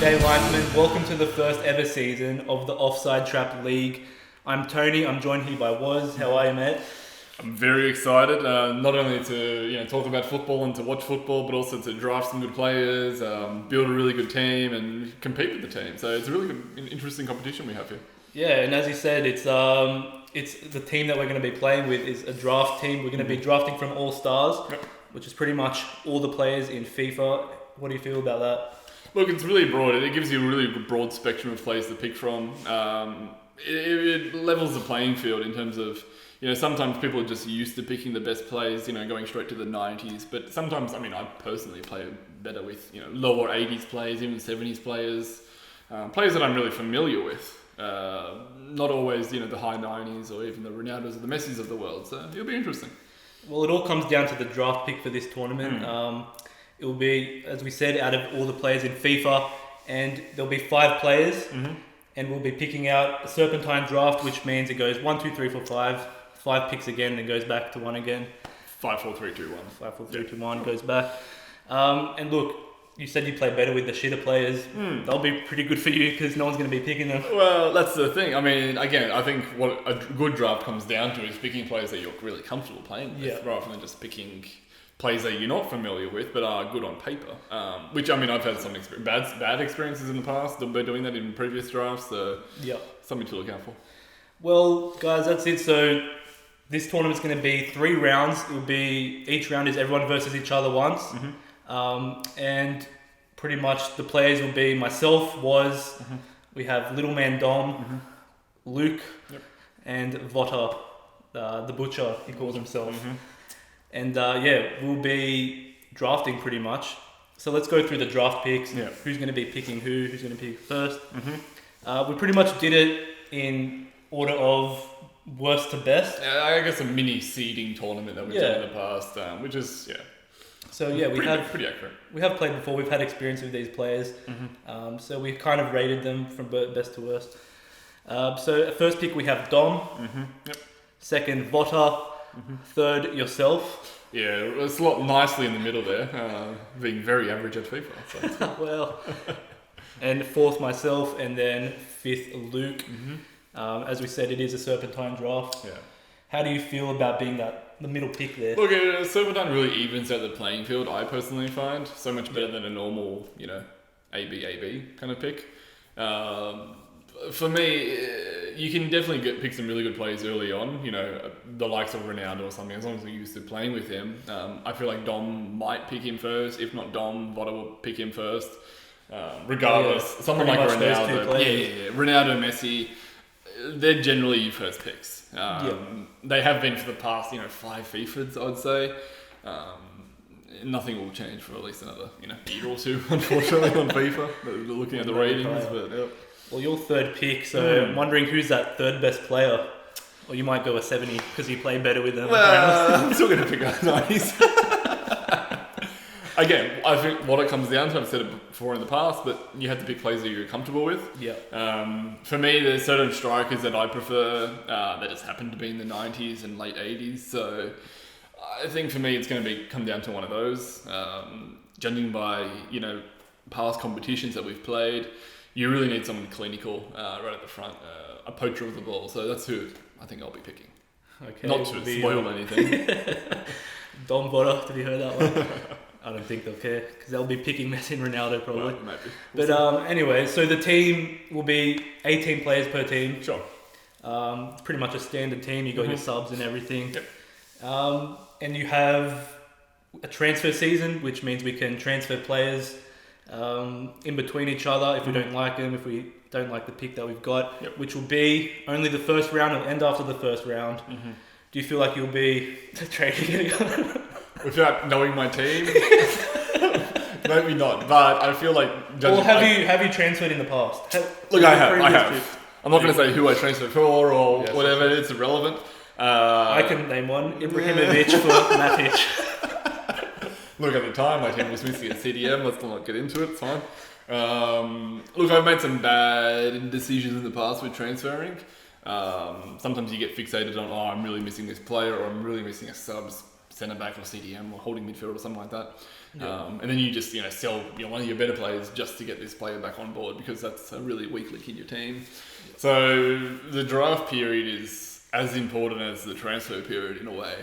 G'day linesmen, welcome to the first ever season of the Offside Trap League. I'm Tony, I'm joined here by Woz. How are you, mate? I'm very excited, not only to talk about football and to watch football, but also to draft some good players, build a really good team and compete with the team. So it's a really good, interesting competition we have here. Yeah, and as you said, it's the team that we're going to be playing with is a draft team. We're going to be drafting from All Stars, which is pretty much all the players in FIFA. What do you feel about that? Look, it's really broad. It gives you a really broad spectrum of players to pick from. It levels the playing field in terms of, sometimes people are just used to picking the best players, going straight to the 90s. But sometimes, I personally play better with, lower 80s players, even 70s players, players that I'm really familiar with. Not always, the high 90s or even the Ronaldos or the Messis of the world. So it'll be interesting. Well, it all comes down to the draft pick for this tournament. It will be, as we said, out of all the players in FIFA, and there'll be 5 players, and we'll be picking out a serpentine draft, which means it goes 1, 2, 3, 4, 5, 5 picks again, then goes back to 1 again. 5, 4, 3, 2, 1. 5, 4, 3, 2, 1 goes back. And look, you said you play better with the shitter players. They'll be pretty good for you because no one's going to be picking them. Well, that's the thing. Again, I think what a good draft comes down to is picking players that you're really comfortable playing with, rather than just picking players that you're not familiar with but are good on paper. Which, I've had some bad experiences in the past by doing that in previous drafts. So something to look out for. Well, guys, that's it. So this tournament's going to be 3 rounds. It'll be each round is everyone versus each other once. And pretty much the players will be myself, Woz, we have Little Man Dom, Luke, and Votter, the butcher, he calls himself. And we'll be drafting pretty much. So let's go through the draft picks, who's going to be picking who's going to pick first. We pretty much did it in order of worst to best. I guess a mini seeding tournament that we've done in the past, which is, So we have pretty accurate. We have played before. We've had experience with these players, so we kind of rated them from best to worst. So first pick we have Dom. Second Votter. Third yourself. Yeah, it's a lot nicely in the middle there, being very average at FIFA. So. Well, and fourth myself, and then fifth Luke. As we said, it is a serpentine draft. Yeah. How do you feel about being the middle pick there? Look, serpentine really evens out the playing field, I personally find. So much better than a normal, AB kind of pick. For me, you can definitely pick some really good players early on, the likes of Ronaldo or something, as long as you're used to playing with him. I feel like Dom might pick him first. If not Dom, Votter will pick him first. Regardless, someone like Ronaldo. Ronaldo, Messi, they're generally your first picks. They have been for the past, 5 FIFAs, I'd say. Nothing will change for at least another, year or two, unfortunately, on FIFA. Looking at the ratings, but Well, you're third pick, so I'm wondering who's that third best player. Or you might go a 70 because you play better with them. Well, I'm still going to pick up 90s. Again, I think what it comes down to, I've said it before in the past, but you have to pick players that you're comfortable with. For me, there's certain strikers that I prefer that just happen to be in the 90s and late 80s. So I think for me, it's going to come down to one of those. Judging by, past competitions that we've played, you really need someone clinical right at the front, a poacher of the ball. So that's who I think I'll be picking. Okay, not to spoil anything. Dom Votter, have you heard that one? I don't think they'll care because they'll be picking Messi and Ronaldo probably. Well, maybe. But anyway, so the team will be 18 players per team. Sure. It's pretty much a standard team. You got your subs and everything. And you have a transfer season, which means we can transfer players in between each other if we don't like them, if we don't like the pick that we've got, which will be only the first round and end after the first round. Do you feel like you'll be trading it? Without knowing my team? Maybe not, but I feel like... Well, have you transferred in the past? I have. I'm not going to say who I transferred for or whatever, it's irrelevant. I can name one, Ibrahimovic for Matic. Look, at the time, my team was missing a CDM. Let's not get into it. It's fine. Look, I've made some bad decisions in the past with transferring. Sometimes you get fixated on, I'm really missing this player or I'm really missing a centre back or CDM or holding midfield or something like that. Yeah. And then you just sell one of your better players just to get this player back on board because that's a really weak link in your team. So the draft period is as important as the transfer period in a way.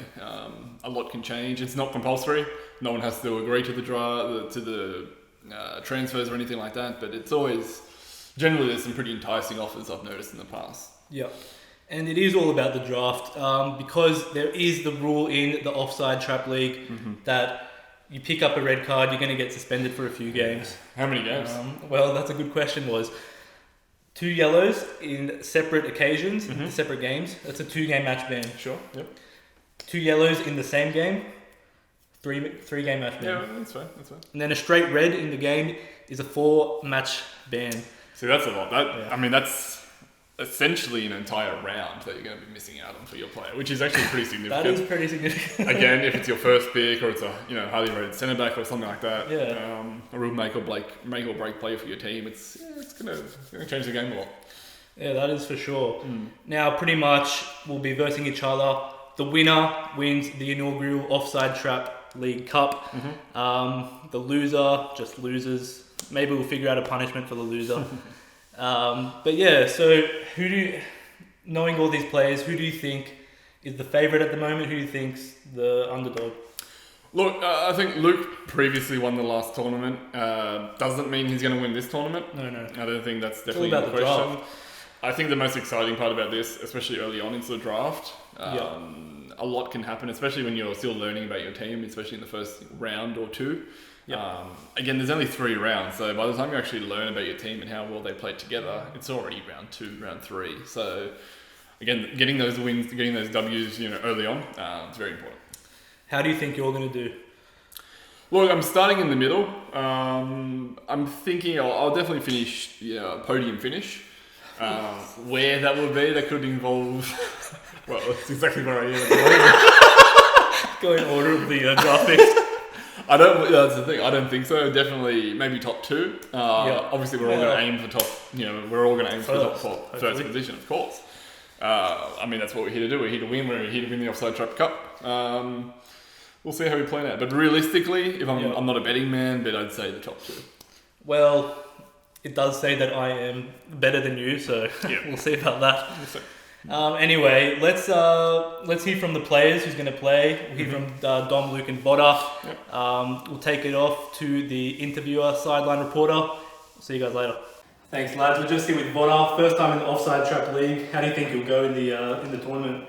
A lot can change. It's not compulsory. No one has to agree to the transfers or anything like that. But it's always generally there's some pretty enticing offers I've noticed in the past. Yeah. And it is all about the draft because there is the rule in the Offside Trap League that you pick up a red card, you're going to get suspended for a few games. How many games? Well, that's a good question. Was 2 yellows in separate occasions, separate games. That's a 2-game match ban. Sure. Yep. 2 yellows in the same game, 3-game match ban. Yeah, that's fine. And then a straight red in the game is a 4-match ban. See, that's a lot. I mean, that's essentially an entire round that you're going to be missing out on for your player, which is actually pretty significant. That is pretty significant. Again, if it's your first pick or it's a highly rated centre back or something like that, Yeah. A real make or break player for your team, it's going to change the game a lot. Yeah, that is for sure. Now, pretty much we'll be versing each other. The winner wins the inaugural Offside Trap League Cup. The loser just loses. Maybe we'll figure out a punishment for the loser. But yeah, so knowing all these players, who do you think is the favourite at the moment? Who do you think's the underdog? Look, I think Luke previously won the last tournament. Doesn't mean he's going to win this tournament. No. I don't think that's definitely about the the question. draft. I think the most exciting part about this, especially early on into the draft, a lot can happen, especially when you're still learning about your team, especially in the first round or two. Again, there's only 3 rounds, so by the time you actually learn about your team and how well they play together, it's already round 2, round 3. So again, getting those wins, getting those W's, early on, it's very important. How do you think you're going to do? Look, I'm starting in the middle. I'm thinking I'll definitely finish, podium finish. Where that would be, that could involve. Well, that's exactly where I am at the moment. Go in order of the draft picks. That's the thing. I don't think so. Definitely, maybe top 2. Obviously, we're all going to aim for top. We're all going to aim for the top first position, of course. I mean, that's what we're here to do. We're here to win. We're here to win the Offside Trap Cup. We'll see how we play out. But realistically, if I'm not a betting man, but I'd say the top 2. Well, it does say that I am better than you, so we'll see about that. Anyway, let's hear from the players who's going to play. We'll hear from Dom, Luke and Voda. We'll take it off to the interviewer, sideline reporter. See you guys later. Thanks, lads. We're just here with Voda. First time in the Offside Trap League. How do you think you'll go in the tournament?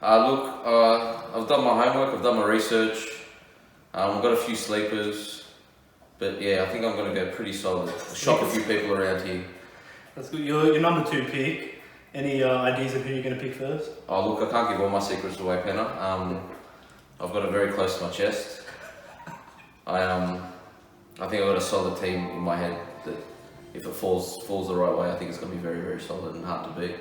I've done my homework. I've done my research. I've got a few sleepers. But yeah, I think I'm going to go pretty solid. Shock a few people around here. That's good. Your number 2 pick. Any ideas of who you're going to pick first? Oh look, I can't give all my secrets away, Penner. I've got it very close to my chest. I think I've got a solid team in my head that if it falls the right way, I think it's going to be very, very solid and hard to beat.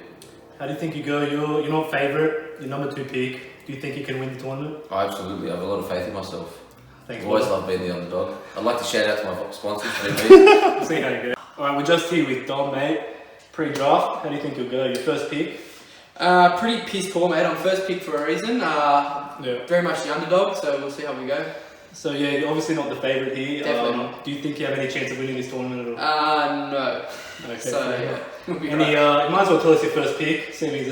How do you think you go? You're not favourite. Your number 2 pick. Do you think you can win the tournament? Absolutely. I have a lot of faith in myself. Thanks. I've always loved being the underdog. I'd like to shout out to my sponsors. We'll see how you go. Alright, we're just here with Dom, mate. Pre-draft, how do you think you'll go? Your first pick? Pretty piss poor, mate. I'm first pick for a reason. Very much the underdog, so we'll see how we go. So yeah, you're obviously not the favourite here. Definitely not. Do you think you have any chance of winning this tournament at all? No. Okay. So we'll be you might as well tell us your first pick. Ron's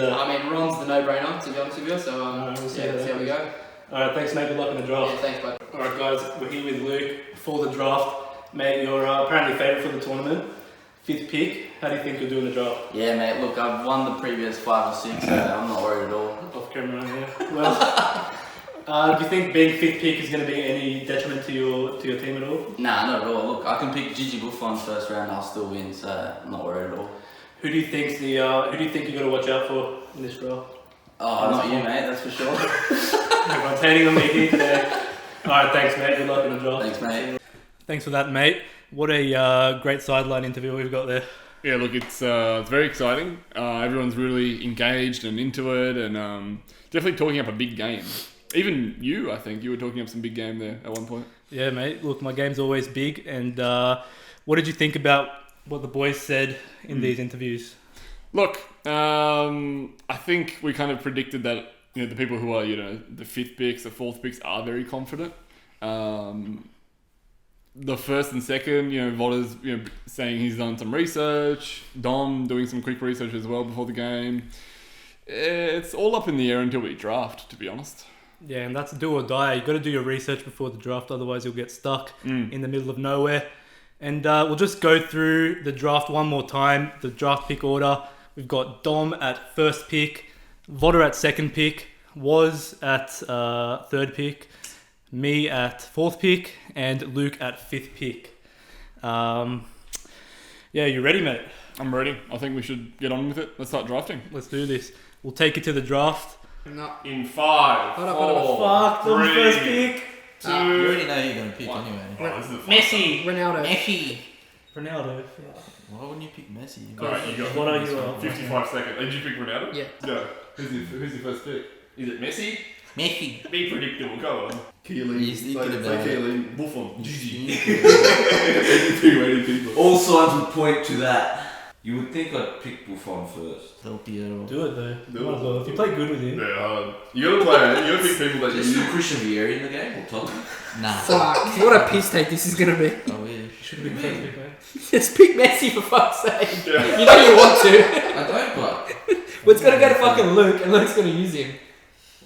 the no-brainer, to be honest with you. So we'll see how we go. Alright, thanks, mate. Good luck in the draft. Yeah, thanks, bud. Alright, guys, we're here with Luke for the draft. Mate, you're apparently favourite for the tournament. 5th pick. How do you think you'll do in the draft? Yeah, mate. Look, I've won the previous 5 or 6, so I'm not worried at all. Off camera, yeah. Well, do you think being 5th pick is going to be any detriment to your team at all? Nah, not at all. Look, I can pick Gigi Buffon first round, I'll still win, so I'm not worried at all. Who do you think you got to watch out for in this draft? Oh, not you, mate. That's for sure. Everyone's hating on me here today. Alright, thanks, mate. Good luck in the draft. Thanks, mate. Thanks for that, mate. What a great sideline interview we've got there. Yeah, look, it's very exciting. Everyone's really engaged and into it, and definitely talking up a big game. Even you, I think, you were talking up some big game there at one point. Yeah, mate. Look, my game's always big. And what did you think about what the boys said in these interviews? Look, I think we kind of predicted that you know, the people who are, you know, the 5th picks, the 4th picks are very confident. The 1st and 2nd, you know, Votter's, you know, saying he's done some research. Dom doing some quick research as well before the game. It's all up in the air until we draft, to be honest. Yeah, and that's do or die. You got to do your research before the draft, otherwise you'll get stuck in the middle of nowhere. And we'll just go through the draft one more time. The draft pick order. We've got Dom at 1st pick, Votter at 2nd pick, Was at 3rd pick, me at 4th pick, and Luke at 5th pick. Yeah, you ready, mate? I'm ready. I think we should get on with it. Let's start drafting. Let's do this. We'll take it to the draft. No. In 5, Hold up, 4, Fuck, Dom's 3, first pick. 2, You already know who you're going to pick one. anyway. Oh, this is Messi. Ronaldo. Messi. Ronaldo. Why wouldn't you pick Messi? Alright, you got What are you? 55 seconds. Did you pick Ronaldo? Yeah. No. Who's your first pick? Is it Messi? Messi. Be predictable, go on. Keely. He's thinking about it. Keely. Buffon. Gigi. Help 82 people. All signs would point to that. You would think I'd pick Buffon first. you. Do it though. Do Might as well. If you play good with him. Yeah, you gotta pick people that Is you Christian Vieri in the game or Tottenham? Nah. Fuck. What a piss take this is gonna be. I wish. Should be first pick, man. Just pick Messi for fuck's sake. Yeah. You know you want to. I don't, but Well, it's gonna go to fucking Luke, and Luke's gonna use him.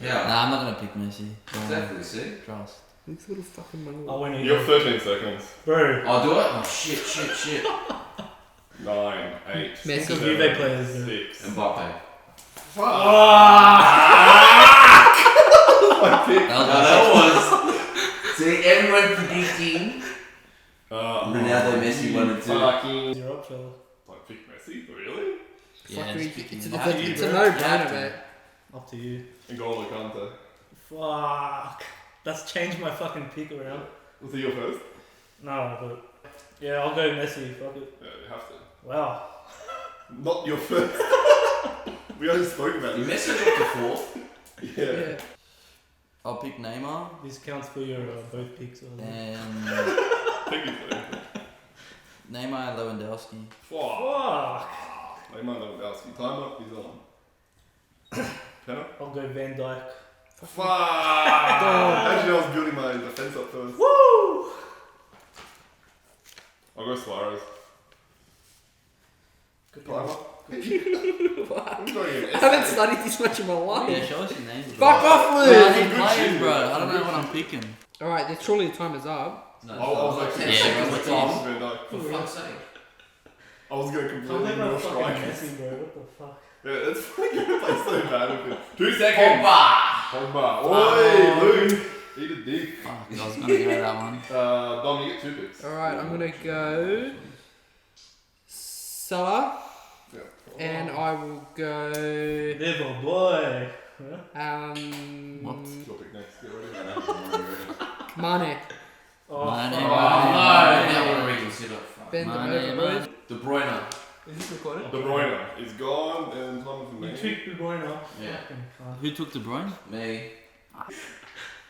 yeah, Nah, I'm not going to pick Messi. exactly. See. Trust. Luke's little fucking money. I'll win You it. have 13 seconds. Bro. Oh, do I? Oh shit. 9, 8, Messi. 7, Juve players, 6. Mbappe. My pick. That was See, everyone predicting Ronaldo, Ronaldo, Messi, 1 and 2. Fucking. You're up, fella. Like, pick Messi? Really? Yeah, Fuck, just pick him. it's a no-brainer, mate. Up to you. N'Golo Kante. Fuck. That's changed my fucking pick around. Was he your first? No, but yeah, I'll go Messi. Fuck it. Yeah, you have to. Wow. Not your first. We already spoke about Did this. Messi got to 4th? Yeah. Yeah. I'll pick Neymar This counts for your both picks. and Technically. Neymar and Lewandowski. Fuck. Fuck. Neymar Lewandowski. Time up, he's on. Penna? I'll go Van Dijk. Fuck. Actually, I was building my defense up first. Woo! I'll go Suarez. Good Time pick. up. Fuck. I'm going I against haven't studied this much in my Yeah, life. show us your names. Fuck off, Bro, I Luke! need Good players, shit, bro. bro. I don't know Good what I'm shit. picking. Alright, surely the time is up. No, I was like 10 Yeah, seconds what's with it? Tom Van Dijk. For fuck's sake. I was going to I'll completely let my ignore fucking strikers. Messi, bro. What the fuck? Yeah, it's fucking gonna play so bad with it. 2 seconds. Pogba. Oh. Oi, Luke. Eat a dick. Fuck, I was going to go that one. Dom, you get 2 picks. Alright, I'm gonna go Salah, Yeah. and I will go Little boy. Huh? What? Your pick next. Get ready. Mane. Oh, Mane, fuck. Oh, no. I want to reconsider. Fuck. Bend them Mane, over, Mane. boys. De Bruyne. Is this recorded? De Bruyne is gone and time for You me. tweaked the boy now. Yeah. Fucking fuck. Who took De Bruyne? Me.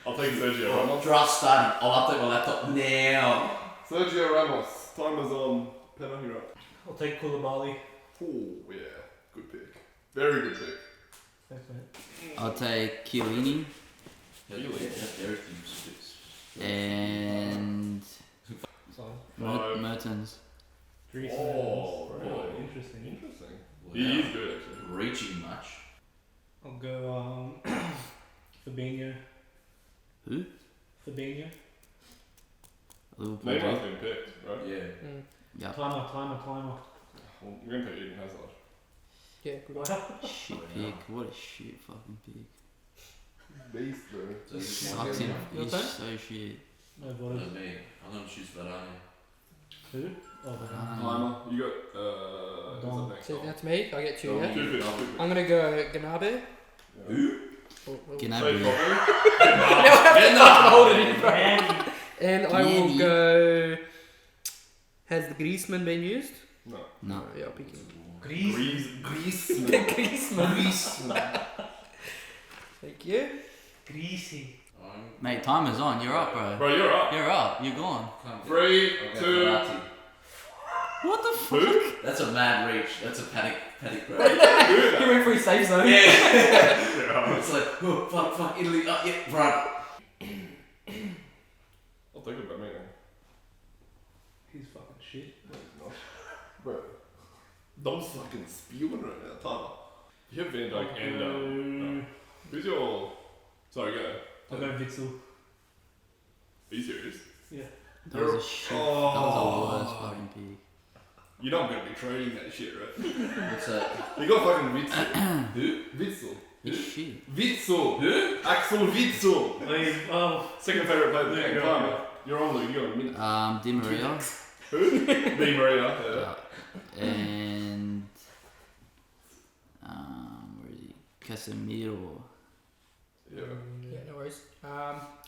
I'll take Sergio Oh, Ramos. draft starting. I'll update my laptop now. Sergio Ramos. Timer's on. Penna, you're up. I'll take Koulibaly. Oh, yeah. Good pick. Very good pick. Thanks, mate. I'll take Chiellini Yeah, everything's fixed. and Sorry. Mertens. Three Oh, seconds. really? Interesting. Interesting. Wow. He is good, actually. Reaching much. I'll go Fabinho. Who? Fabinho. Liverpool. Neymar's been picked, right? Yeah. Yeah. Timer. Well, we're going to pick Eden Hazard. Yeah, good one. Wow. Shit pick. What a shit fucking pick. Beast, bro. So this is Sucks in. Your He's turn? so shit. No, what is not me. I'm going to choose Varane. who? Oh, Varane. Timer. You got, Dom. who's up next? So that's me. I get two, Dom. yeah? 2 picks. 2 picks. I'm gonna go Ganabe. Who? Oh, oh. Say Gnabry. properly. And I will Gianni. go. Has the Griezmann been used? No. No. Yeah, I'll pick him. Grease. Grease. Griezmann. Thank you. Greasy. Mate, timer's on. You're up, bro. Bro, you're up. You're up. You're gone. 3, I'll go 2. Verratti. What the fuck? Who? That's a mad reach. That's a panic break. He went for his safe zone. Yeah. It's like, oh, fuck, Italy, oh, yeah, run. I'll take it back, mate. He's fucking shit. No, he's not. Bro. Don't fucking spewing right now, Tyler. You have Van Dijk and who's your... Sorry, go. I'll go Witzel. Are you serious? Yeah. That was a shit. That was the worst fucking pick. You know I'm gonna be trading that shit, right? What's that? You got fucking Witzel. Who? Witzel. It's shit. Witzel. Who? Axel Witzel. Oh, Second favourite player of the game. Yeah, Climber. You're on, Luke. You got a minute. Di Maria. Who? Di Maria. Yeah. And where is he? Casemiro. Yeah. Yeah, no worries.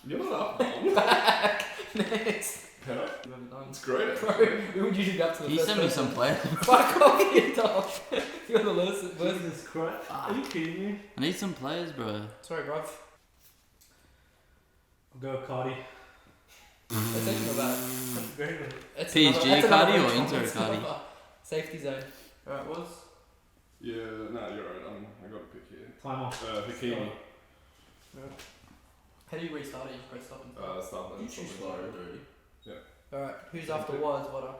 You're not up. Next. Penna. You haven't done. It's great. Bro, who would you up to the He first sent me person? some players. Fuck off, you dog. You're the worst. Jesus Christ. Are you kidding me? I need some players, bro. Sorry, bruv. I'll go Cardi. That's actually not bad. Very good. It's PSG another Cardi or bench Inter one. It's Cardi? another Safety zone. Alright, was? Yeah, no, you're right. I got a pick here. Time off. Hakimi. How do you restart it? You press stop and Start You that. choose started already. Alright, who's after Waz? What are?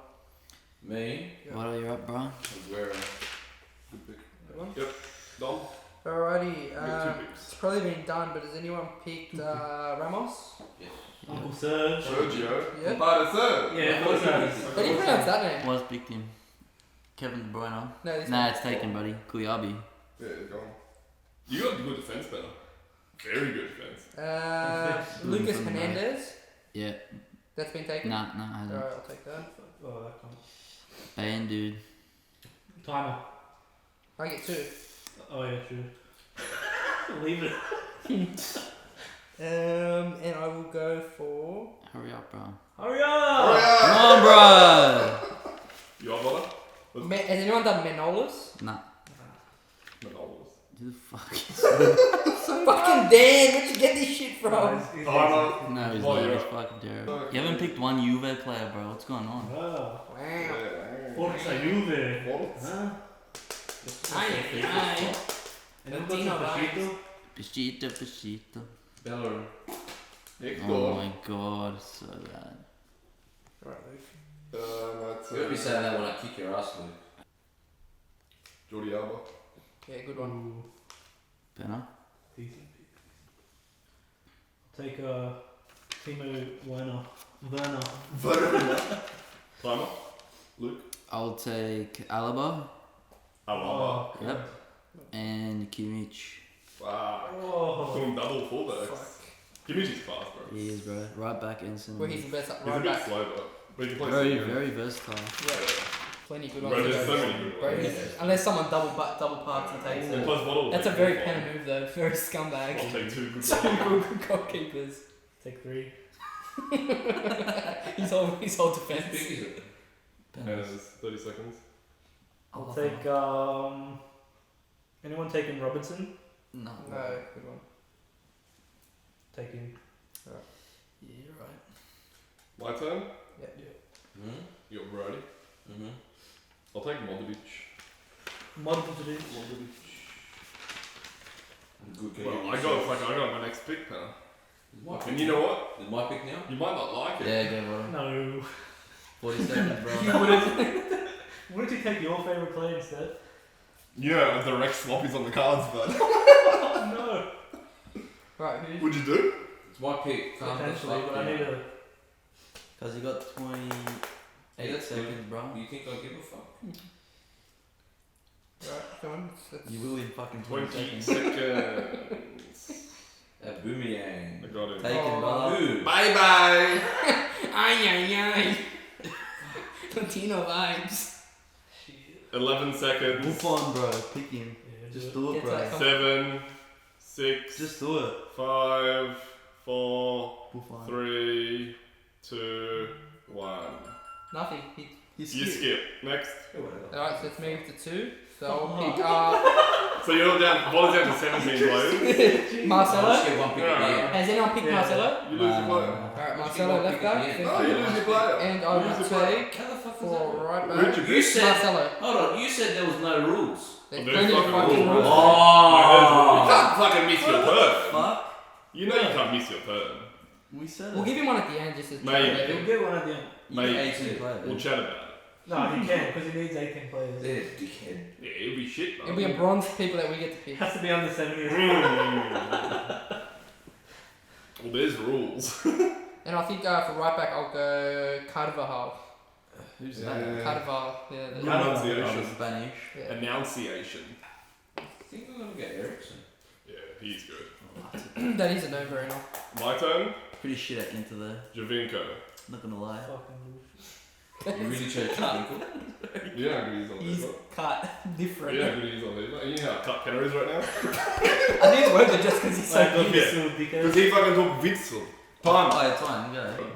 Me, Yeah. What are you up, bro? Aguero. Good pick. That one? Dom. Alrighty, You got 2 picks. it's probably been done, but has anyone picked Ramos? Yes. Uncle Serge. Sergio. Yeah. Barca. Yeah, what's that? How do you pronounce that name? Was picked him. Kevin De Bruyne. No, this Nah, one. it's taken, buddy. Kuyabi. Yeah, go on. You got good defense, better. Very good defense. Lucas From the Hernandez. Yeah. That's been taken? Nah, hasn't. Alright, I'll take that. Oh, that comes. Bane, dude. Timer. I get 2. Oh, yeah, true. Leave it. And I will go for. Hurry up, bro. Hurry up! Come on, bro! You are brother? Has anyone done Manolas? Nah. Manolas. Who the fuck? Fucking Dan, where'd you get this shit from? Timer. No, he's Oh, not. you're He's up. fucking terrible. You haven't picked one Juve player, bro. What's going on? Wow. Wow. Forza Juve. What? Huh? Aye. Anyone got Latino some vibes. prosciutto? Pescito. Bellerin. Hector. Oh my god, so bad. Alright, Luke. That's You're gonna be saying that when I kick your ass, Luke. Jordi Alba. Yeah, good one. Ooh, Penna? decent pick. I'll take Timo Werner. Timer. Luke. I'll take Alaba. Alaba. Yep. And Kimmich. Wow. Oh. Doing double fullbacks. Fuck. Kimmich is fast, bro. He is, bro. Right back instant. Well, he's the best He's a right bit back. slow, but he can play very, second. very versatile. Yeah. Plenty good Bro, ones. to there's go so for. many good Bro, ones. he's- unless someone double parks and takes And it. plus Waddle. That's a very penna move though. Very scumbag. I'll take 2 good Two ones. good goalkeepers. Take 3. His whole defense. Big is it? And it's 30 seconds. I'll take anyone taking Robinson? No. No, good one. Taking. Yeah, you're right. My turn. Yeah. Hmm? You got Brody. Mm-hmm. I'll take Modric. Modric. Good Well, I got my next pick, pal. My pick. And you know what? Is my pick now? You might not like it. Yeah, go, bro. No. 40 seconds, bro. Wouldn't you take your favourite player instead? You know, direct swap is on the cards, but Oh, no. Right, who? what'd you do? It's my pick. Can't Potentially, but I need a. Because you got 28 That's seconds, bro. You think I give a fuck? Right, come on. Let's- You will in fucking 20 20 seconds. seconds. A boomerang. I got it. Taken, Oh, brother. Ooh. Bye bye. Ay. Latino vibes. 11 seconds. Buffon, bro. Pick him. Yeah, Just do do it, Get that. bro. 7, 6, Just do it. 5, 4, Buffon. 3, 2, 1. Nothing. You skip. Next. Alright, so it's me with the 2. So I'll pick So you're down, bottom's down to 17 players. Marcelo. I'll just get one pick at the end. Has anyone picked Marcelo? You lose your player. Alright, Marcelo left back. Oh, you lose your player. And I will take How the fuck is for that? right back. You said. Marcelo. Hold on. You said there was no rules. There's There's plenty of fucking fucking rules. rules. You can't fucking miss your turn. Fuck. You know you can't miss your turn. We said We'll it. give him one at the end just as Maybe. You'll get one at the end. You Mate, get 18 players. We'll chat about it. No, he can because he needs 18 players. There, dickhead. Yeah, it'll be shit, It'll be a bronze people that we get to pick. Has to be under 70. Well, there's rules. And I think for right back I'll go Carvajal. Who's Yeah. that? Carvajal. Yeah. Good the- pronunciation. Spanish. yeah. Enunciation. I think we're gonna get Ericsson. Yeah, he's good. That is a no-brainer. My turn. Pretty shit at Inter there. Javinko. Not gonna lie. Fucking You really chose Javinko? You know how good he is on He's FIFA. cut different. You know how good he is on FIFA. You know how cut penalties right now? I think it's worth it just because he's so Like, good. this little dickhead. Because he fucking took Witzel. Time. Time, go.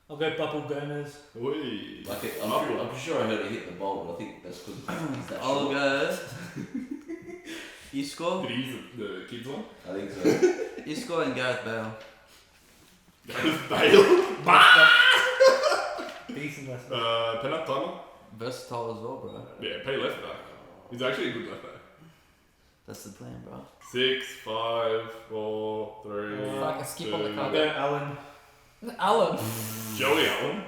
I'll go Papu Gomez. Oi. Like it, I'm pretty sure I heard it hit the ball, but I think that's because he's that I'll short. go. Isco. Did he use the kids one? I think so. Isco and Gareth Bale. Bale. Decent lesson. Penalty timer. Versatile as well, bro. Yeah, pay left back. He's actually a good left back. That's the plan, bro. 6, 5, 4, 3. Fucking skip on the I'll card. go Alan. Alan. Joey Allen.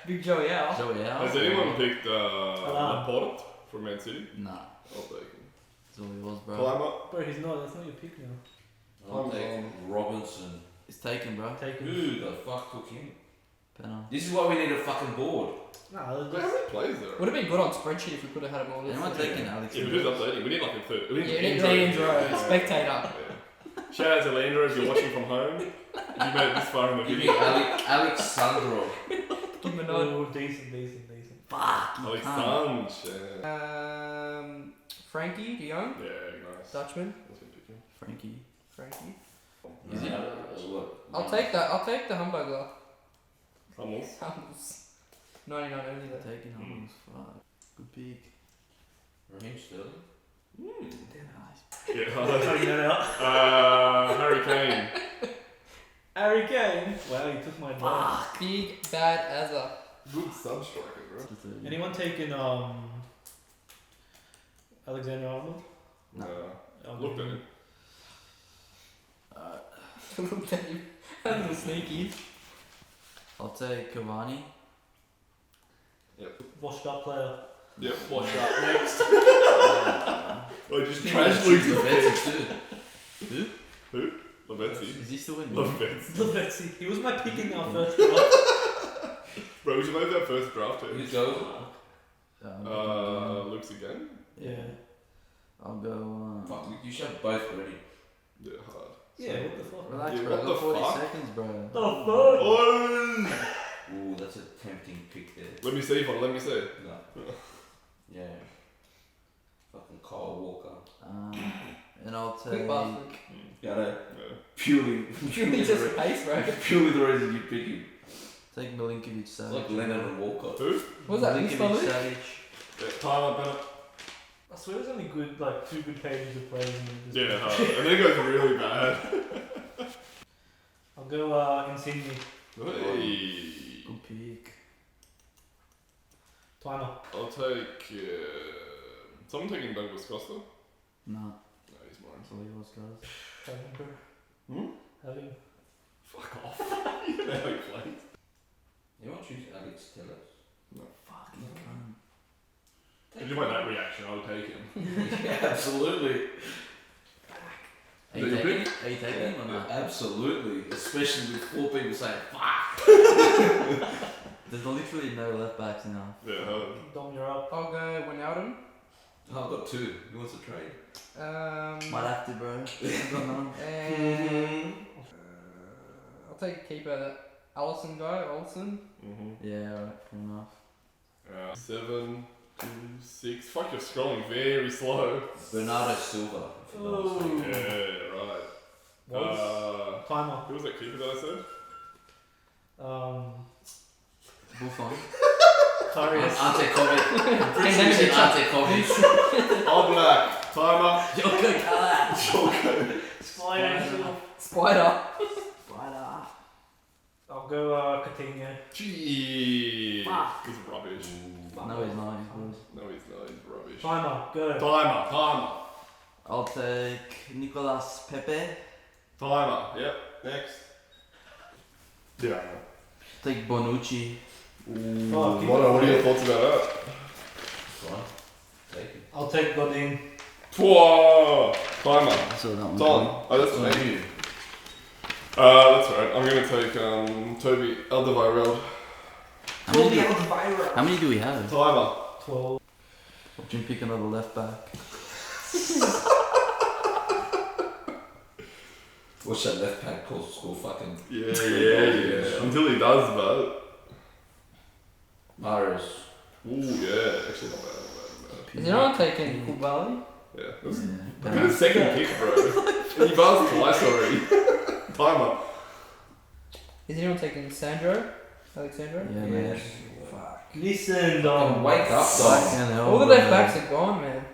Big Joey Al. Joey Al. Has anyone picked Alan. Laporte from Man City? Nah. I'll take him. That's all he was, bro. Climb up. Bro, he's not. That's not your pick now. I'll take Robinson. It's taken, bro. Take him. Who the fuck took him? Penal. This is why we need a fucking board. Nah, How let's many just... plays there? Would have been good on spreadsheet if we could have had him all Anyone listed. taking Alex? Yeah, but who's updating? We need like a third. We Yeah, need Nick Leandro. Leandro, spectator. Yeah. Shout out to Leandro if you're watching from home. If you made it this far in the Give me video. Alex Sandro. Give him a nod. Oh, decent. Fuck. you Alex can't. Sanch. Yeah. Frankie de Jong, Yeah, nice. Dutchman. That's gonna pick him. Frankie. Is it? What? I'll take that. I'll take the Hamburger. Hummels. Hummels. 99 only though. Taking Hummels. Fuck. Good pick. Raheem Sterling? Yeah. Cutting that out. Harry Kane. Harry Kane. Wow, you took my advice. Big bad Azza. Good sub striker, bro. Anyone taking Alexander Arnold? No. I'll Looked give at him- him. Look at him. That was sneaky. I'll take Cavani. Washed up player. Yep. Washed up next. Oh, just trash Luke. Lavezzi too. Who? Lavezzi. Is he still in? Lavezzi. Lavezzi. He was my pick in our first draft. Bro, we should make that first draft here. Who's goes? Luke's again? Yeah. I'll go. Fuck, you should have both ready. Yeah, hard. Yeah, what the fuck? Relax, Yeah, bro. what I got the 40 fuck? seconds, bro. The fuck? Oh! Ooh, that's a tempting pick there. Let me see, let me see. No. Yeah. Fucking Kyle Walker. And I'll Quick take. bastard. Yeah, no. Yeah. Purely It's just a pace, bro. purely the reason you pick him. Take Milinkovic It's Savic. like Leonard and Walcott. Who? What was that? Milinkovic Milinkovic Savic. Yeah, Tyler Bennett. I swear there's only good, like, 2 good pages of players in this. Yeah, hard. And then it goes really bad. I'll go Insigne. Hey. Good pick. Timer. I'll take. Someone taking Douglas Costa? Nah, No, he's mine. that's all yours, guys. Have him, bro. Hmm? Have him. Fuck off. You know how he plays. You want to choose Alex Tellez? Fuck, you can't. If you make that reaction, I'll take him. Yeah, absolutely. Are you Is that your taking him? Are you taking him or not? Absolutely. Especially with 4 people saying, fuck. There's literally no left backs now. Yeah, hard. Dom, you're up. I'll go Wijnaldum. Oh, I've got 2. Who wants to trade? Might have to, bro. I don't know. And I'll take a keeper, that Allison guy, Olsen. Mm-hmm. Yeah, alright, fair enough. 7, 2, 6. Fuck, you're scrolling very slow. Bernardo Silva. if you know what I'm saying. Yeah, right. Was. Timer. Who was that keeper that I said? Buffon. Karius. Ante Kovic. I'm pretty And sure then you said it's Ante Kovic. All black. Timer. Joko Kala. Spider. Spider. I'll go Coutinho. Gee. Fuck. He's rubbish. No, he's not. He's good. No, he's not. He's rubbish. Timer, go. Timer. I'll take Nicolas Pepe. Timer. Yep. Next. Yeah. Take Bonucci. What are your thoughts about that? Fine. Take it. I'll take Godin. Whoa! Timer. So that one. Don. Oh, that's Thank me. you. That's right. I'm gonna take Toby Alderweireld. How many do we have? Timer. 12. Watch him pick another left back. Watch that left back score fucking Yeah. Until he does, but. Maris. Ooh, yeah. Actually, not bad. Is anyone taking Koulibaly? Yeah. That's Yeah. a good second pick, bro. And you buzzed twice already. Timer. Is anyone taking Sandro? Alexandro? Yeah, man. Listen, Wake up, dog. Fucking hell, All the bro. left backs are gone, man.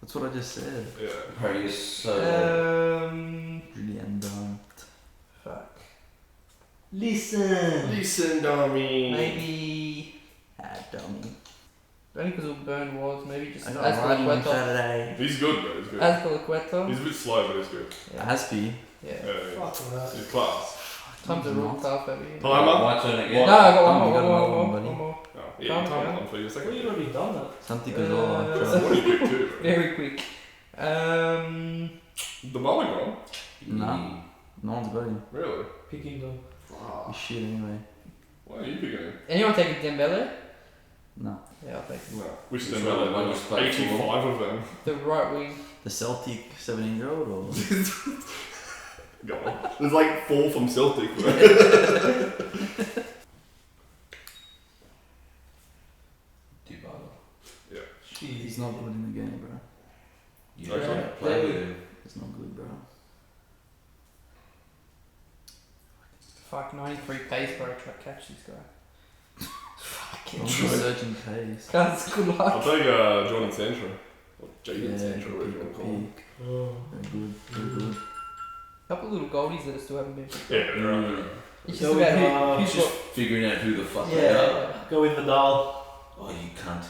That's what I just said. Yeah. Bro, you're so. Julian Dant. Fuck. Listen, dummy. Maybe. Dummy. Only because we'll burn walls, maybe just I got a riding on Azpilicueta. Saturday. He's good, bro. He's good. Azpilicueta. He's a bit slow, but he's good. Aspie. Yeah. Fuck that. He's class. Time's a real tough over here. Timer. My turn again. No, I got one Come, more, you got one another more, one, buddy. one more. Oh, yeah, Calm time down. on for your Well, second. you've already done that. Santi Uh, Cazorla. What do you pick too? Bro? Very quick. The Mulligan? Nah. No one's got him. Really? Picking them. He's shit anyway. Why are you picking him? Anyone taking Dembele? No. Yeah, I'll take him. No. Which Which then one? One there was played 85 of them. The right wing. The Celtic 17-year-old or? Go on. There's like 4 from Celtic, bro. Dybala. He's not good in the game, bro. You Okay. don't play with him. He's not good, bro. Fuck, 93 pace, bro. Try to catch this guy. I'm just searching pace. Guys, good luck. I'll take Jordan Sancho. Or Jadon Sancho, whatever you want to call him. Pick. Oh. Very good. Very good. Couple little goldies that still haven't been picked. Yeah, they're right. It's So just about we, who's Just got. figuring out who the fuck Yeah, they are. yeah. Go with Vidal. Oh, you cunt.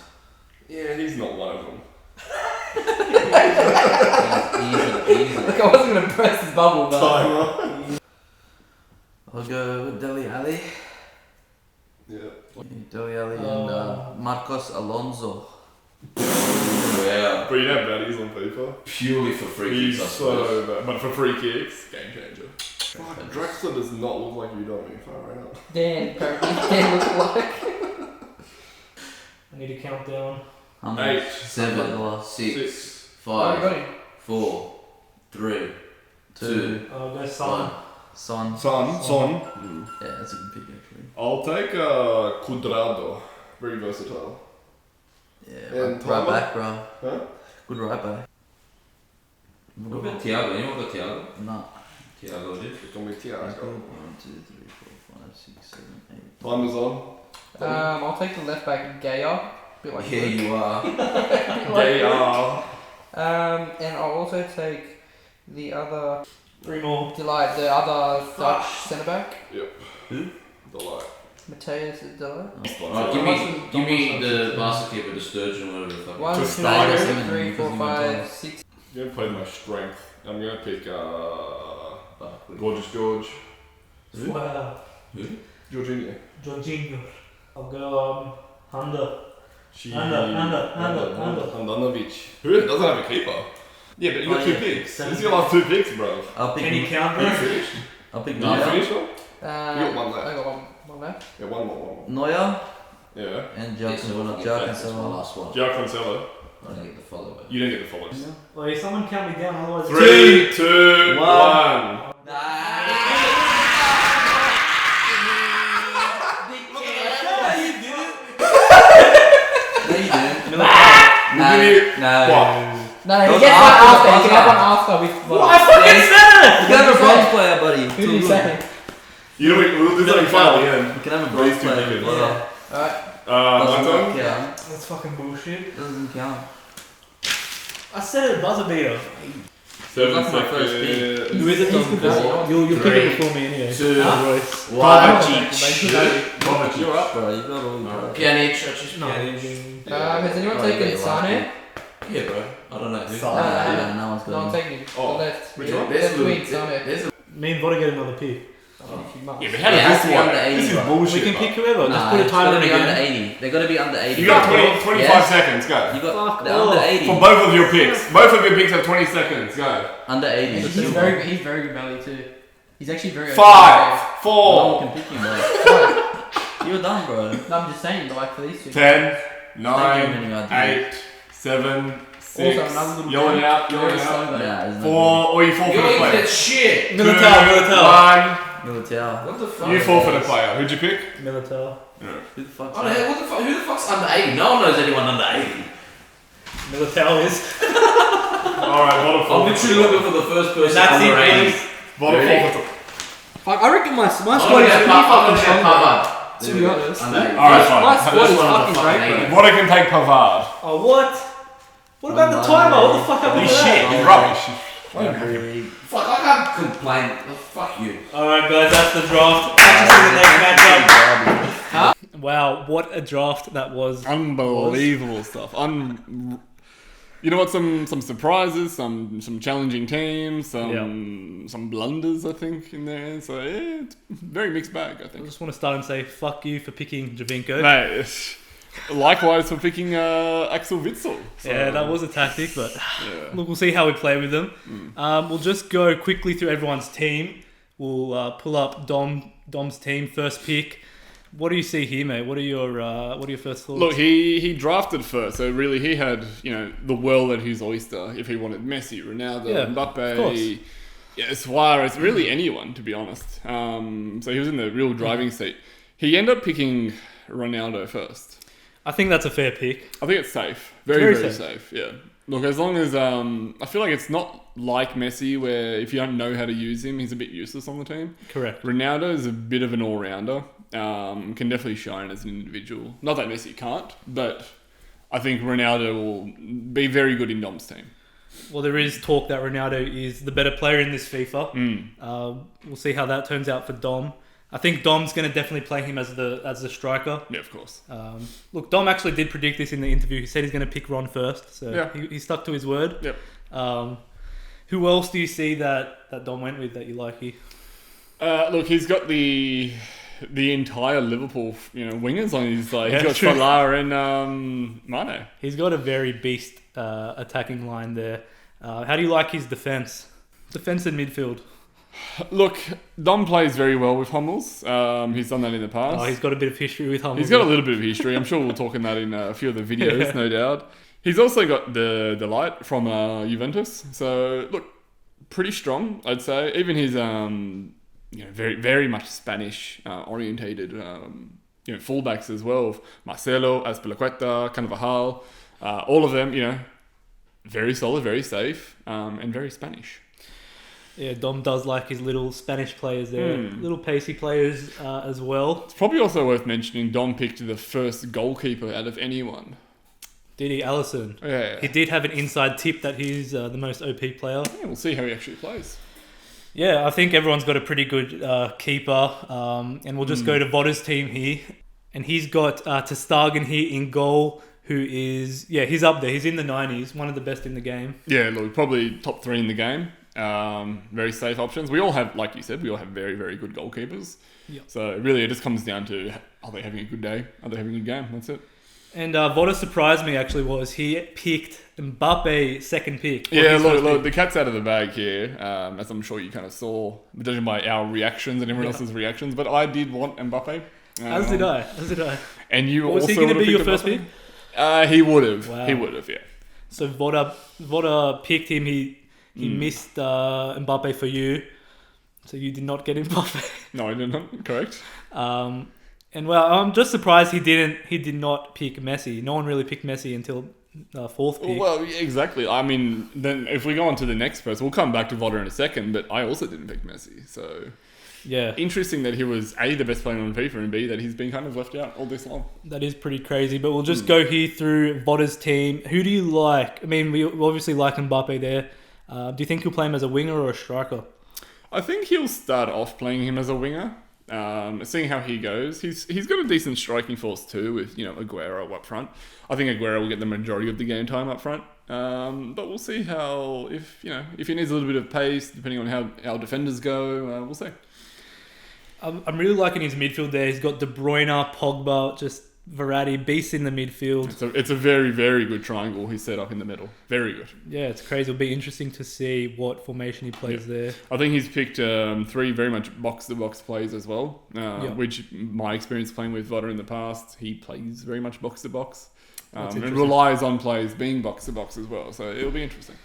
Yeah, he's not one of them. Easy. Look, I wasn't gonna press his bubble, but. Timer. I'll go with Dele Alli. Yeah. Dele Alli and Marcos Alonso. Wow. But you have baddies on FIFA. Purely for free He's kicks, I suppose. so bad. But for free kicks, game changer. Fuck, Drexler does not look like you don't me far out. Dan, apparently. Dan looks like. I need to count down. 8, 7, 6, Oh, you got 5, him. 4, 3, 2, I'll go 1. Son. Son. Son. Yeah, that's a good pick actually. I'll take Cuadrado. Very versatile. Yeah, And right Timer? back, bro. Huh? Good right back. What about Thiago? Anyone got Thiago? Nah. Thiago did. It's gonna be He's Thiago. good. 1, 2, 3, 4, 5, 6, 7, 8. Time is on. I'll take the left back, Gaia. Bit like Yeah, Luke. you are. They are. And I'll also take the other. 3 more. Delight, the other Dutch centre back. The light. Mateus Delight. Alright, give me the master keeper, the Sturgeon, whatever the fuck. 1, 2, Just start 3, 4, 5, 6. I'm gonna play my strength. I'm gonna pick Barkley. Gorgeous George. Wow. Jorginho. Jorginho. I'll go Honda. She... Under. Handanovic. Who doesn't have a keeper? Yeah, but you got 2 picks. This is your last 2 picks, bro. I'll pick. Any count, Are you bro? finished? I'll pick Did you Neuer. finish one? I got one left. I got one left. Yeah, one more. Neuer Yeah. and Yes, Jackson. that's Jackson. my last one. Joao Cancelo. I didn't get the follow, but. You didn't get the follows. Wait, someone count me down, otherwise. 3, 2, 1. No, you didn't. No. No, he Those gets one after after. He the can have one buzzer. after with. What? I fucking said it! You can have a bronze player, buddy. Who did you say? You know, we'll do something fun at the end. You can have a bronze These two player. pickers. Brother. Alright. My Doesn't turn? count. That's fucking bullshit. Doesn't count. I said it, buzzer beater. That's my first pick. Who is it? You'll pick it before me anyway. 2, Royce. 1. You're up, bro. You got all your Pjanic, I choose Pjanic. Has anyone taken Sane? Yeah, bro. I don't know. Yeah, no one's No, I'm got taking Oh, left. which one? Left wing, Sane. Me and Voda get another pick. Yeah, but Yeah, it has to be under 80. This is bro. bullshit. We can pick whoever. Just Nah, put a it's time gotta in be under again. 80. They're gotta be under 80. You got 20, 25 Yes. seconds, go. You got Fuck they're under off. 80. For both of your picks. Both of your picks have 20 seconds, go. Under 80. He's very good value too. He's actually very. 5, No one 4, can pick you, bro. You're done, bro. No, I'm just saying, like for these two. 10, Don't 9, give him any 8, 7, Also, 6. another little Yelling game. out, Very yelling slow out. though. Nah, there's 4, or you forfeit You're a into player. that shit. Militao. 2, Militao. What the fuck? 1. You forfeit a player. Who'd you pick? Militao. Who the fuck's Oh, hey, what the fuck? Who the fuck's under 80? No one knows anyone under 80. Militao is. Alright, what a I'm forfeit. literally looking for the first person That's under it, 80. boys. What a Really? forfeit. I reckon my squad I'm is gonna pretty get fucking strong. Pavard. To be honest. Under 80. Alright, fine. My squad is This one on fucking the great, fucking bro. What can take Pavard? Oh, what? What about the Oh, timer? no. What the fuck happened He's to shit. that? He's rubbish. Agreed. Fuck, I can't complain. Oh, fuck you. Alright, guys, that's the draft. Catch us in the next matchup. Wow, what a draft that was. Unbelievable stuff. You know what? Some surprises, some challenging teams, some blunders, I think, in there. So yeah, it's very mixed bag, I I think. just want to start and say fuck you for picking Javinko. Mate, likewise for picking Axel Witsel. So, Yeah, that was a tactic, but Yeah. look, we'll see how we play with them. We'll just go quickly through everyone's team. We'll pull up Dom's team, first pick. What do you see here, mate? What are your first thoughts? Look, he drafted first, so really he had the world at his oyster. If he wanted Messi, Ronaldo, Yeah, of course. Mbappe, Suarez, really anyone to be honest. So he was in the real driving seat. He ended up picking Ronaldo first. I think that's a fair pick. I think it's safe, very Very safe. Yeah. Look, as long as I feel like it's not like Messi, where if you don't know how to use him, he's a bit useless on the team. Correct. Ronaldo is a bit of an all-rounder. Can definitely shine as an individual. Not that Messi can't, but I think Ronaldo will be very good in Dom's team. Well, there is talk that Ronaldo is the better player in this FIFA. We'll see how that turns out for Dom. I think Dom's going to definitely play him as the striker. Yeah, of course. Look, Dom actually did predict this in the interview. He said he's going to pick Ron first, so Yeah. he stuck to his word. Yep. Who else do you see that Dom went with that you like here? Look, he's got the entire Liverpool, wingers on his side. He's Yeah, got true. Salah and Mane. He's got a very beast attacking line there. How do you like his defense? Defense and midfield. Look, Dom plays very well with Hummels. He's done that in the past. Oh, he's got a bit of history with Hummels. He's got a little bit of history. I'm sure we'll talk in that in a few of the videos, Yeah. no doubt. He's also got the light from Juventus. So, look, pretty strong, I'd say. Even his, very, very much Spanish orientated, fullbacks as well. Marcelo, Azpilicueta, Carvajal, all of them, very solid, very safe, and very Spanish. Yeah, Dom does like his little Spanish players there. Little pacey players as well. It's probably also worth mentioning Dom picked the first goalkeeper out of anyone. Did he? Allison. Yeah. He did have an inside tip that he's the most OP player. Yeah, we'll see how he actually plays. Yeah, I think everyone's got a pretty good keeper. And we'll just go to Vodda's team here. And he's got Testagen here in goal, who is, he's up there. He's in the 90s, one of the best in the game. Yeah, look, probably top 3 in the game. Very safe options. We all have, like you said, very, very good goalkeepers. Yep. So really it just comes down to, are they having a good day? Are they having a good game? That's it. And Vodda surprised me actually was he picked Mbappe second pick. Yeah, His first look, pick. the cat's out of the bag here, as I'm sure you kind of saw, judging by our reactions and everyone else's reactions. But I did want Mbappe. As did I. And you Was also he going to would've be your picked first Mbappe? pick? He would have. Wow. He would have, yeah. So Vodda picked him. He missed Mbappe for you. So you did not get Mbappe. No, I didn't. Correct. And well, I'm just surprised he did not pick Messi. No one really picked Messi until fourth pick. Well, yeah, exactly. I mean, then if we go on to the next person, we'll come back to Vodder in a second, but I also didn't pick Messi. So, yeah. Interesting that he was A, the best player on FIFA, and B, that he's been kind of left out all this long. That is pretty crazy, but we'll just go here through Vodder's team. Who do you like? I mean, we obviously like Mbappe there. Do you think he'll play him as a winger or a striker? I think he'll start off playing him as a winger, seeing how he goes. He's got a decent striking force too, with Aguero up front. I think Aguero will get the majority of the game time up front, but we'll see how if he needs a little bit of pace, depending on how our defenders go. We'll see. I'm really liking his midfield there. He's got De Bruyne, Pogba, just Verratti, beasts in the midfield. It's a very, very good triangle he's set up in the middle. Very good. Yeah, it's crazy. It'll be interesting to see what formation he plays there. I think he's picked 3 very much box-to-box plays as well, which my experience playing with Vodder in the past, he plays very much box-to-box and relies on plays being box-to-box as well. So it'll be interesting.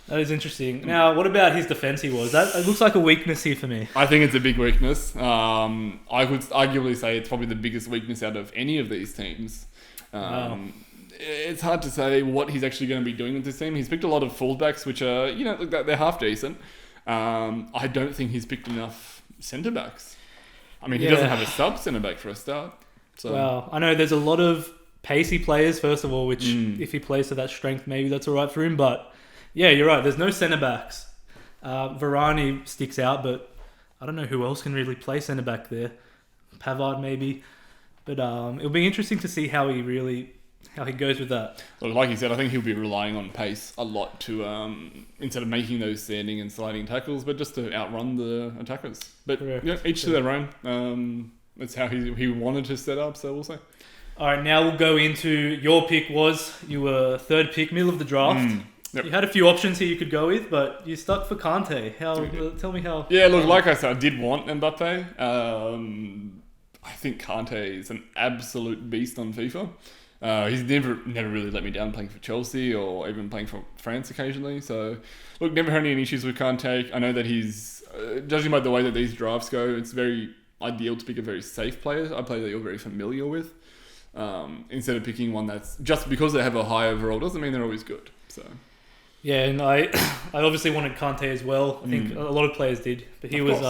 That is interesting. Now, what about his defense? It looks like a weakness here for me. I think it's a big weakness. I would arguably say it's probably the biggest weakness out of any of these teams. Wow. It's hard to say what he's actually going to be doing with this team. He's picked a lot of fullbacks, which are, they're half decent. I don't think he's picked enough centre backs. I mean, he doesn't have a sub centre back for a start. So. Well, I know there's a lot of pacey players, first of all, which if he plays to that strength, maybe that's all right for him. But yeah, you're right. There's no centre backs. Varane sticks out, but I don't know who else can really play centre back there. Pavard maybe, but it'll be interesting to see how he goes with that. Well, like you said, I think he'll be relying on pace a lot to instead of making those standing and sliding tackles, but just to outrun the attackers. But each to their own. That's how he wanted to set up. So we'll see. All right, now we'll go into your pick. You were third pick, middle of the draft. Yep. You had a few options here you could go with, but you stuck for Kante. Tell me how. Yeah, look, like I said, I did want Mbappe. I think Kante is an absolute beast on FIFA. He's never really let me down playing for Chelsea or even playing for France occasionally. So, look, never had any issues with Kante. I know that he's, judging by the way that these drafts go, it's very ideal to pick a very safe player, a player that you're very familiar with, instead of picking one that's just because they have a high overall doesn't mean they're always good. So. Yeah, and I obviously wanted Kante as well. I think a lot of players did, but he was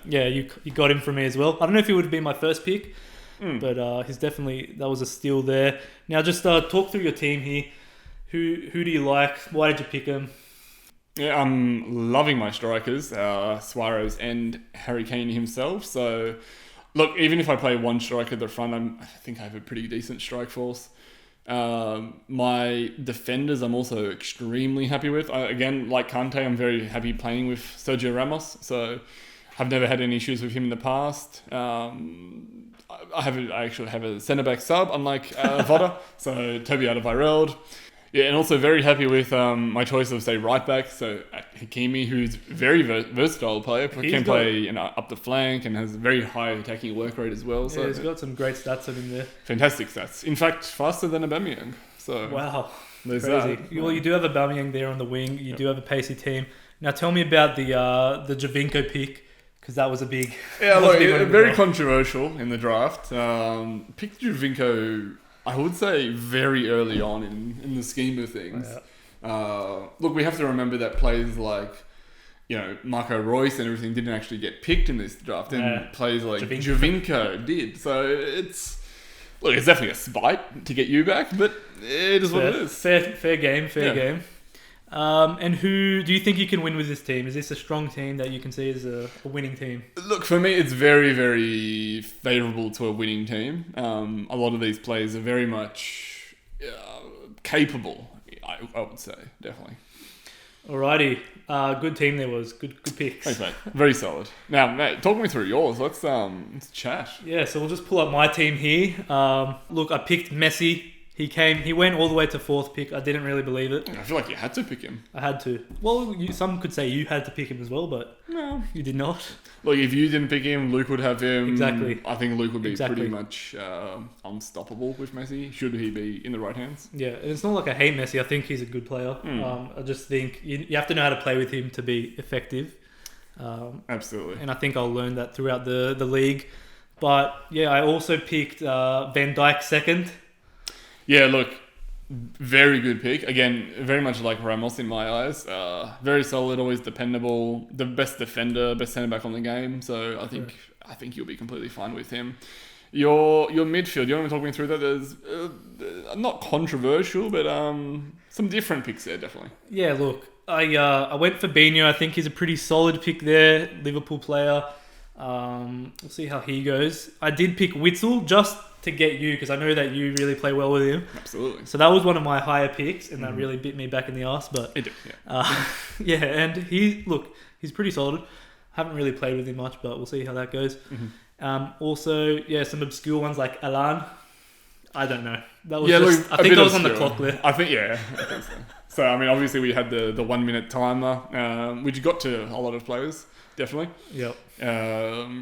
you got him for me as well. I don't know if he would have been my first pick, but he's definitely, that was a steal there. Now just talk through your team here. Who do you like? Why did you pick him? Yeah, I'm loving my strikers, Suarez and Harry Kane himself. So look, even if I play one striker at the front, I think I have a pretty decent strike force. My defenders I'm also extremely happy with. Again, like Kante, I'm very happy playing with Sergio Ramos, so I've never had any issues with him in the past. I actually have a centre-back sub, unlike Vodder, so Toby Alderweireld. Yeah, and also very happy with my choice of, say, right-back, so Hakimi, who's a very versatile player, can play up the flank and has a very high attacking work rate as well. So yeah, he's got some great stats on him there. Fantastic stats. In fact, faster than Aubameyang. So wow, there's crazy. that. Well, you do have Aubameyang there on the wing. You do have a pacey team. Now tell me about the Javinko pick, because that was a big... Yeah, look, very controversial in the draft. Picked Javinko, I would say, very early on in the scheme of things. Look, we have to remember that players like, Marco Reus and everything didn't actually get picked in this draft, and players like Javinko did. So it's definitely a spite to get you back, but it is what it is. Fair game. And who do you think you can win with this team? Is this a strong team that you can see as a winning team? Look, for me, it's very, very favourable to a winning team. A lot of these players are very much capable, I would say, definitely. Alrighty. Good team there was. Good picks. Thanks, mate. Very solid. Now, mate, talk me through yours. Let's chat. Yeah, so we'll just pull up my team here. Look, I picked Messi. He went all the way to fourth pick. I didn't really believe it. I feel like you had to pick him. I had to. Well, some could say you had to pick him as well, but no, you did not. Look, if you didn't pick him, Luke would have him. Exactly. I think Luke would be pretty much unstoppable with Messi, should he be in the right hands. Yeah, and it's not like I hate Messi. I think he's a good player. I just think you have to know how to play with him to be effective. Absolutely. And I think I'll learn that throughout the league. But yeah, I also picked Van Dijk second. Yeah, look, very good pick. Again, very much like Ramos in my eyes. Very solid, always dependable. The best defender, best centre back on the game. So I think you'll be completely fine with him. Your midfield. You want to talk me through that? There's not controversial, but some different picks there, definitely. Yeah, look, I went for Fabinho. I think he's a pretty solid pick there. Liverpool player. We'll see how he goes. I did pick Witzel just to get you because I know that you really play well with him. Absolutely. So that was one of my higher picks, and that really bit me back in the arse. But it did, yeah. yeah, and he's pretty solid. Haven't really played with him much, but we'll see how that goes. Also, yeah, some obscure ones like Alan. I don't know. That was I think that was on the clock there. I think so. So I mean, obviously we had the 1 minute timer, which got to a lot of players, definitely. Yep.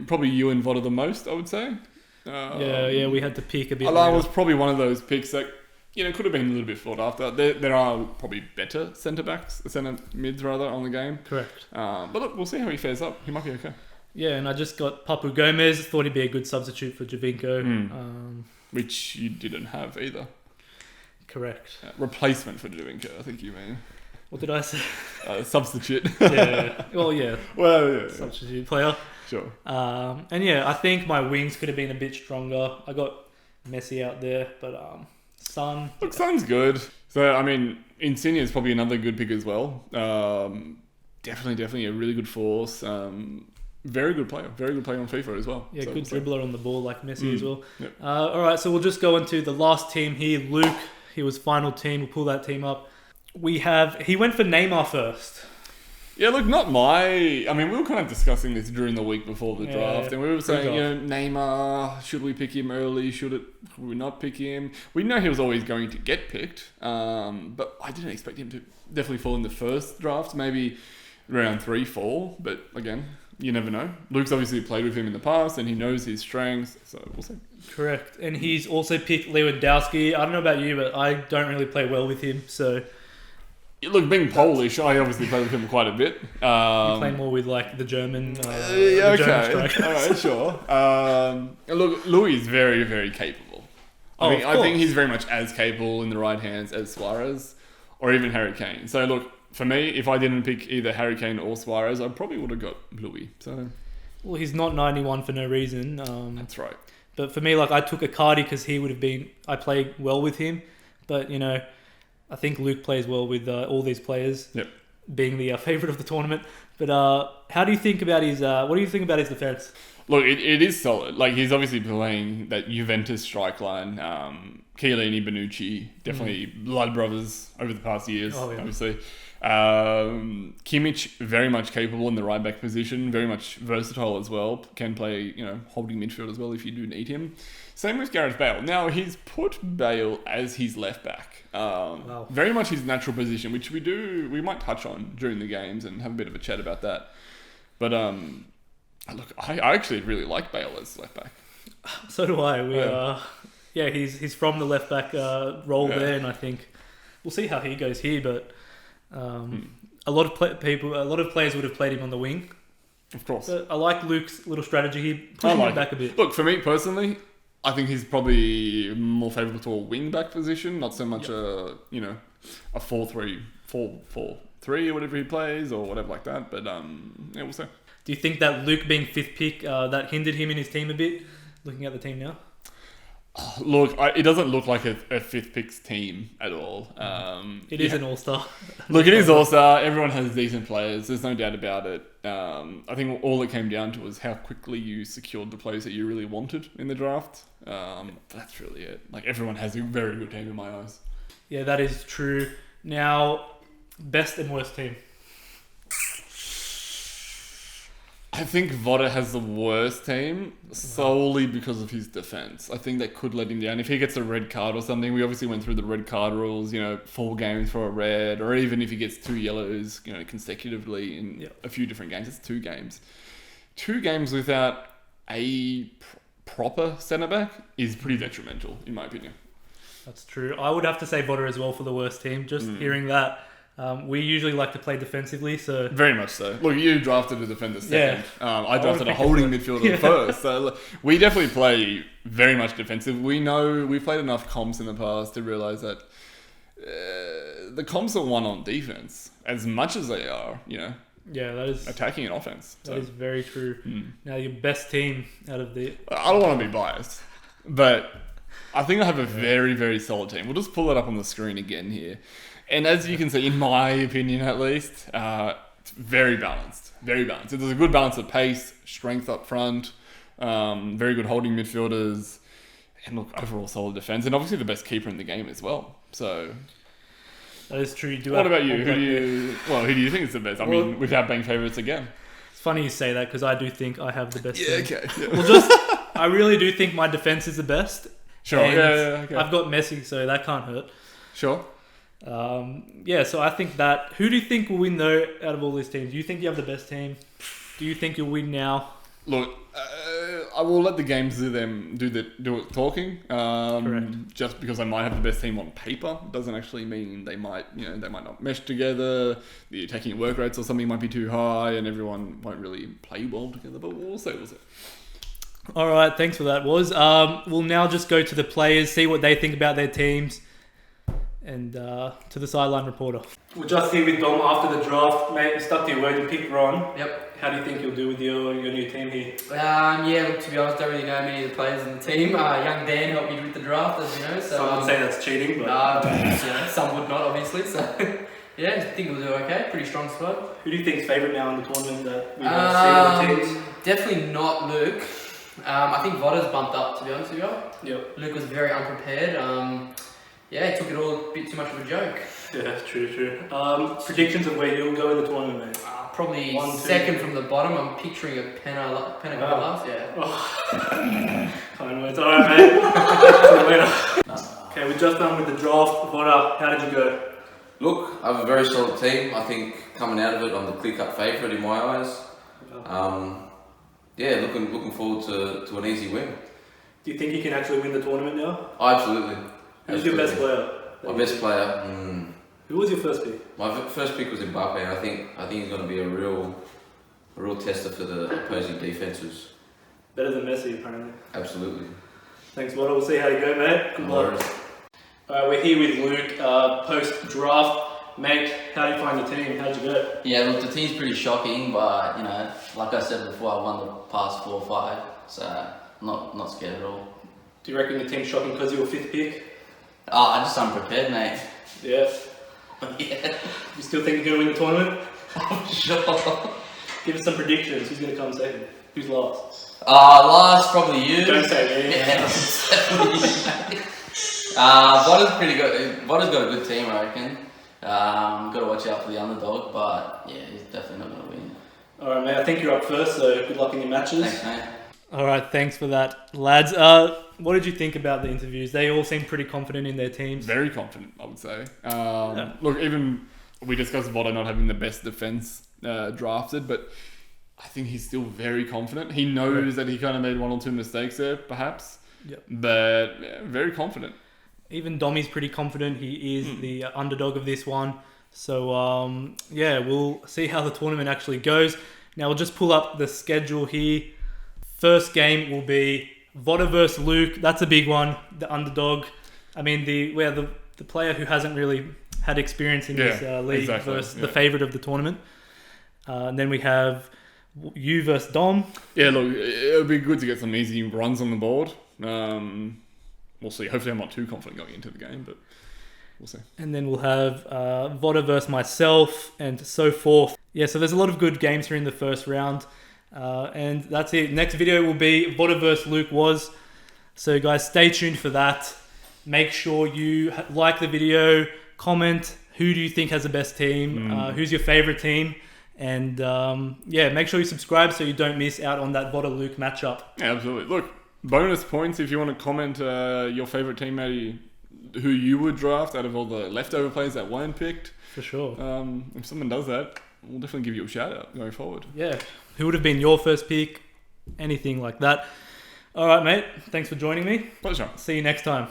Probably you and Voda the most, I would say. Yeah, we had to pick a bit. Alan was probably one of those picks that could have been a little bit thought after. There are probably better centre mids rather on the game. Correct. But look, we'll see how he fares up. He might be okay. Yeah, and I just got Papu Gomez. Thought he'd be a good substitute for Javinko. Which you didn't have either. Correct. Replacement for Javinko, I think you mean. What did I say? Substitute. Yeah. Well, yeah. Yeah. Substitute player. Sure. And yeah, I think my wings could have been a bit stronger. I got Messi out there, but Son. Look, Son's good. So I mean, Insigne is probably another good pick as well. Definitely a really good force. Very good player on FIFA as well. Yeah, so good dribbler on the ball like Messi as well. Yep. All right, so we'll just go into the last team here. Luke, he was final team. We'll pull that team up. He went for Neymar first. Yeah, look, not my... I mean, we were kind of discussing this during the week before the draft, and we were saying, Neymar, should we pick him early? Should we not pick him? We know he was always going to get picked, but I didn't expect him to definitely fall in the first draft, maybe round 3, 4, but again... You never know. Luke's obviously played with him in the past and he knows his strengths, so we'll see. Correct. And he's also picked Lewandowski. I don't know about you, but I don't really play well with him, so... Look, being Polish, I obviously play with him quite a bit. You play more with, like, the German... okay. German strikers. All right, sure. Look, Louis is very, very capable. I think he's very much as capable in the right hands as Suarez or even Harry Kane. So, look... For me, if I didn't pick either Harry Kane or Suarez, I probably would have got Louis. So, well, he's not 91 for no reason. That's right. But for me, like I took Icardi because he would have been. I played well with him, but I think Luke plays well with all these players. Yep. Being the favourite of the tournament. But how do you think about his? What do you think about his defence? Look, it is solid. Like he's obviously playing that Juventus strike line. Chiellini, Bonucci, definitely blood brothers over the past years. Obviously. Kimmich very much capable in the right back position, very much versatile as well. Can play, holding midfield as well if you do need him. Same with Gareth Bale. Now he's put Bale as his left back. Very much his natural position, which we might touch on during the games and have a bit of a chat about that. But look, I actually really like Bale as left back. So do I. He's from the left back role there, and I think we'll see how he goes here, but. A lot of players would have played him on the wing. Of course. But I like Luke's little strategy. He pushed him back a bit. Look, for me personally, I think he's probably more favourable to a wing back position, not so much a 4-3, 4-4-3 or whatever he plays or whatever like that. But we'll see. Do you think that Luke being 5th pick that hindered him in his team a bit? Looking at the team now. Look, it doesn't look like a 5th pick's team at all. It is an all-star. Look, it is all-star. Everyone has decent players. There's no doubt about it. I think all it came down to was how quickly you secured the players that you really wanted in the draft. That's really it. Like, everyone has a very good team in my eyes. Yeah, that is true. Now, best and worst team. I think Voda has the worst team solely because of his defense. I think that could let him down. If he gets a red card or something, we obviously went through the red card rules, 4 games for a red, or even if he gets 2 yellows, consecutively in a few different games, it's 2 games. 2 games without a proper centre-back is pretty detrimental, in my opinion. That's true. I would have to say Voda as well for the worst team. Just hearing that. We usually like to play defensively, so... Very much so. Look, you drafted a defender second. Yeah. I drafted a holding midfielder first. So look, we definitely play very much defensive. We know we've played enough comps in the past to realise that the comps are won on defense as much as they are, Yeah, that is attacking and offense. That is very true. Now, your best team out of the... I don't want to be biased, but I think I have a very, very solid team. We'll just pull it up on the screen again here. And as you can see, in my opinion at least, it's very balanced. Very balanced. There's a good balance of pace, strength up front, very good holding midfielders, and look, overall solid defense, and obviously the best keeper in the game as well. So... That is true. What about you? Who do you think is the best? I mean, without being favourites again. It's funny you say that because I do think I have the best team. Okay. I really do think my defense is the best. Sure. Okay. I've got Messi, so that can't hurt. Sure. So I think that... Who do you think will win, though, out of all these teams? Do you think you have the best team? Do you think you'll win now? Look, I will let the games do it talking. Correct. Just because I might have the best team on paper doesn't actually mean they might not mesh together. The attacking work rates or something might be too high, and everyone won't really play well together. But we'll see. All right, thanks for that, Woz. We'll now just go to the players, see what they think about their teams, and to the sideline reporter. We're just here with Dom after the draft. Mate, you stuck to your word, you picked Ron. Yep. How do you think you'll do with your new team here? Look, to be honest, don't really know many of the players in the team. Young Dan helped me with the draft, as you know. So, some would say that's cheating, but... some would not, obviously. So, yeah, I think we'll do okay. Pretty strong squad. Who do you think's favourite now in the tournament that we've seen on the teams? Definitely not Luke. I think Voda's bumped up, to be honest with you. Yep. Luke was very unprepared. He took it all a bit too much of a joke. Yeah, true. Predictions of where you'll go in the tournament, mate? Probably 1, 2. Second from the bottom. I'm picturing a Penna last, yeah. Oh. Kind words. Alright, mate. See you later. Okay, we're just done with the draft. What how did you go? Look, I have a very solid team. I think coming out of it, I'm the clear-cut favourite in my eyes. Looking forward to an easy win. Do you think you can actually win the tournament now? Absolutely. Who's your best player? My best player. Who was your first pick? My first pick was Mbappe, and I think he's going to be a real tester for the opposing defences. Better than Messi, apparently. Absolutely. Thanks, Water. We'll see how you go, mate. Good luck. worries. We're here with Luke, post-draft. Mate, how do you find your team? How'd you go? Yeah, look, the team's pretty shocking, but, like I said before, I won the past 4 or 5, so not scared at all. Do you reckon the team's shocking because you were 5th pick? I'm just unprepared, mate. Yeah. Yeah. You still think you're going to win the tournament? I'm sure. Give us some predictions. Who's going to come second? Who's last? Last, probably you. Don't say me. Yeah, definitely you, mate. Voda's pretty good. Voda's got a good team, I reckon. Got to watch out for the underdog, but yeah, he's definitely not going to win. Alright, mate. I think you're up first, so good luck in your matches. Thanks, mate. Alright, thanks for that, lads. What did you think about the interviews? They all seemed pretty confident in their teams. Very confident, I would say. Look, even we discussed Voda not having the best defense drafted, but I think he's still very confident. He knows that he kind of made 1 or 2 mistakes there, perhaps. Yep. But yeah, very confident. Even Dommy's pretty confident. He is the underdog of this one. So, we'll see how the tournament actually goes. Now, we'll just pull up the schedule here. First game will be Voda versus Luke. That's a big one. The underdog. I mean, the player who hasn't really had experience in this league versus the favourite of the tournament. And then we have you versus Dom. Yeah, look, it'll be good to get some easy runs on the board. We'll see. Hopefully I'm not too confident going into the game, but we'll see. And then we'll have Voda versus myself and so forth. Yeah, so there's a lot of good games here in the first round. And that's it. Next video will be Voda versus Luke was. So guys, stay tuned for that. Make sure you like the video, comment who do you think has the best team, who's your favourite team, and make sure you subscribe so you don't miss out on that Voda Luke matchup. Yeah, absolutely. Look, bonus points if you want to comment your favourite team, maybe who you would draft out of all the leftover players that weren't picked. For sure. If someone does that, we'll definitely give you a shout out going forward. Yeah. Who would have been your first pick? Anything like that. All right, mate. Thanks for joining me. Pleasure. See you next time.